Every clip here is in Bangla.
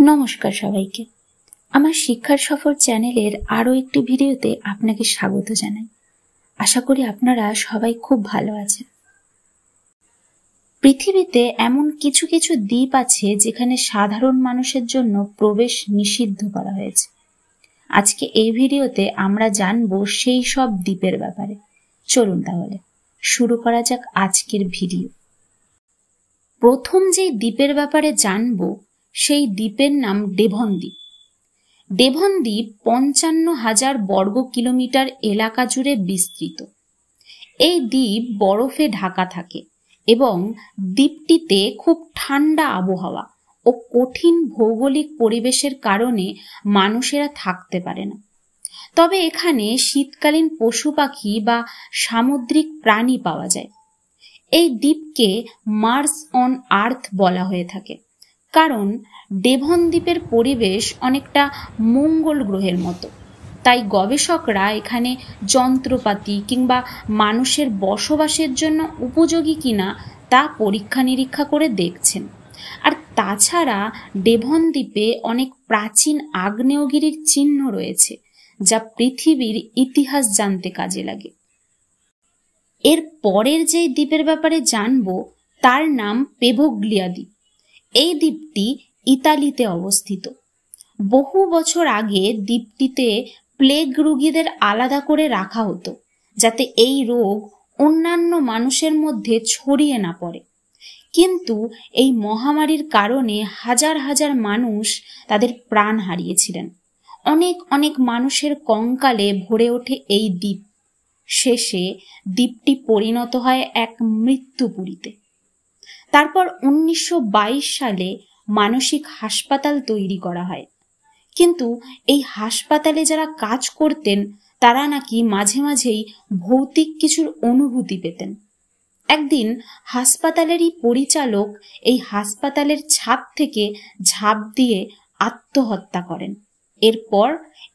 নমস্কার সবাইকে। আমার শিক্ষার সফর চ্যানেলের আরও একটি ভিডিওতে আপনাকে স্বাগত জানাই। আশা করি আপনারা সবাই খুব ভালো আছেন। পৃথিবীতে এমন কিছু কিছু দ্বীপ আছে যেখানে সাধারণ মানুষের জন্য প্রবেশ নিষিদ্ধ করা হয়েছে। আজকে এই ভিডিওতে আমরা জানবো সেই সব দ্বীপের ব্যাপারে। চলুন তাহলে শুরু করা যাক আজকের ভিডিও। প্রথম যেই দ্বীপের ব্যাপারে জানবো সেই দ্বীপের নাম ডেভন দ্বীপ। ডেভন দ্বীপ 55,000 বর্গ কিলোমিটার এলাকা জুড়ে বিস্তৃত। এই দ্বীপ বরফে ঢাকা থাকে এবং দ্বীপটিতে খুব ঠান্ডা আবহাওয়া ও কঠিন ভৌগোলিক পরিবেশের কারণে মানুষেরা থাকতে পারে না। তবে এখানে শীতকালীন পশু পাখি বা সামুদ্রিক প্রাণী পাওয়া যায়। এই দ্বীপকে মার্স অন আর্থ বলা হয়ে থাকে, কারণ ডেভন দ্বীপের পরিবেশ অনেকটা মঙ্গল গ্রহের মতো। তাই গবেষকরা এখানে যন্ত্রপাতি কিংবা মানুষের বসবাসের জন্য উপযোগী কিনা তা পরীক্ষা নিরীক্ষা করে দেখছেন। আর তাছাড়া ডেভন দ্বীপে অনেক প্রাচীন আগ্নেয়গিরির চিহ্ন রয়েছে, যা পৃথিবীর ইতিহাস জানতে কাজে লাগে। এর পরের যে দ্বীপের ব্যাপারে জানবো তার নাম পেভোগ্লিয়া দ্বীপ। এই দ্বীপটি ইতালিতে অবস্থিত। বহু বছর আগে দ্বীপটিতে প্লেগ রোগীদের আলাদা করে রাখা হতো, যাতে এই রোগ অন্যান্য মানুষের মধ্যে ছড়িয়ে না পড়ে। কিন্তু এই মহামারীর কারণে হাজার হাজার মানুষ তাদের প্রাণ হারিয়েছিলেন। অনেক অনেক মানুষের কঙ্কালে ভরে ওঠে এই দ্বীপ। শেষে দ্বীপটি পরিণত হয় এক মৃত্যুপুরীতে। তারপর 1922 সালে মানসিক হাসপাতাল তৈরি করা হয়। কিন্তু এই হাসপাতালে যারা কাজ করতেন তারা নাকি মাঝে মাঝেই ভৌতিক কিছুর অনুভূতি পেতেন। একদিন হাসপাতালেরই পরিচালক এই হাসপাতালের ছাদ থেকে ঝাঁপ দিয়ে আত্মহত্যা করেন। এরপর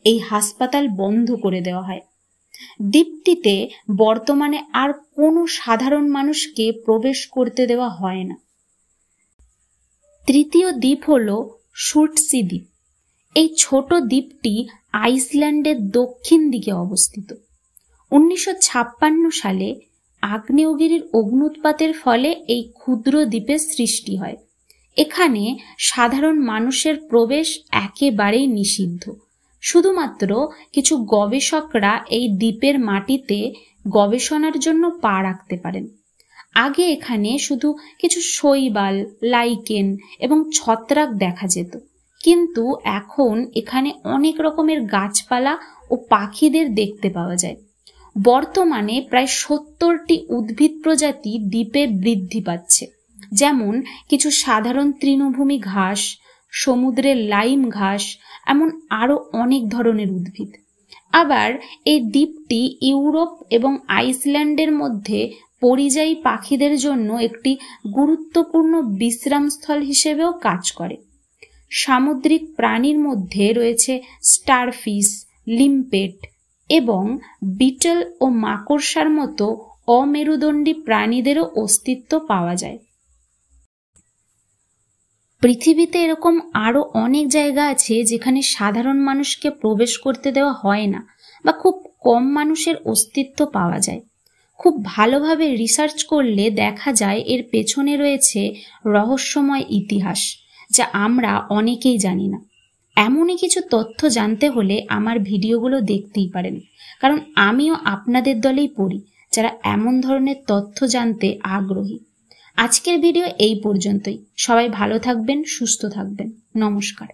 এই হাসপাতাল বন্ধ করে দেওয়া হয়। দ্বীপটিতে বর্তমানে আর কোনো সাধারণ মানুষকে প্রবেশ করতে দেওয়া হয় না। তৃতীয় দ্বীপ হল সুরটসি দ্বীপ। এই ছোট দ্বীপটি আইসল্যান্ডের দক্ষিণ দিকে অবস্থিত। 1956 সালে আগ্নেয়গিরির অগ্ন্যুৎপাতের ফলে এই ক্ষুদ্র দ্বীপের সৃষ্টি হয়। এখানে সাধারণ মানুষের প্রবেশ একেবারেই নিষিদ্ধ। শুধুমাত্র কিছু গবেষকরা এই দ্বীপের মাটিতে গবেষণার জন্য পা রাখতে পারেন। আগে এখানে শুধু কিছু শৈবাল, লাইকেন এবং ছত্রাক দেখা যেত, কিন্তু এখন এখানে অনেক রকমের গাছপালা ও পাখিদের দেখতে পাওয়া যায়। বর্তমানে প্রায় 70টি উদ্ভিদ প্রজাতি দ্বীপে বৃদ্ধি পাচ্ছে, যেমন কিছু সাধারণ তৃণভূমি ঘাস, সমুদ্রের লাইম ঘাস, এমন আরো অনেক ধরনের উদ্ভিদ। আবার এই দ্বীপটি ইউরোপ এবং আইসল্যান্ডের মধ্যে পরিযায়ী পাখিদের জন্য একটি গুরুত্বপূর্ণ বিশ্রামস্থল হিসেবেও কাজ করে। সামুদ্রিক প্রাণীর মধ্যে রয়েছে স্টারফিশ, লিম্পেট এবং বিটল ও মাকড়সার মতো অমেরুদণ্ডী প্রাণীদেরও অস্তিত্ব পাওয়া যায়। পৃথিবীতে এরকম আরো অনেক জায়গা আছে যেখানে সাধারণ মানুষকে প্রবেশ করতে দেওয়া হয় না বা খুব কম মানুষের অস্তিত্ব পাওয়া যায়। খুব ভালোভাবে রিসার্চ করলে দেখা যায় এর পেছনে রয়েছে রহস্যময় ইতিহাস, যা আমরা অনেকেই জানি না। এমনই কিছু তথ্য জানতে হলে আমার ভিডিওগুলো দেখতেই পারেন, কারণ আমিও আপনাদের দলেই পড়ি যারা এমন ধরনের তথ্য জানতে আগ্রহী। আজকের ভিডিও এই পর্যন্তই। সবাই ভালো থাকবেন, সুস্থ থাকবেন। নমস্কার।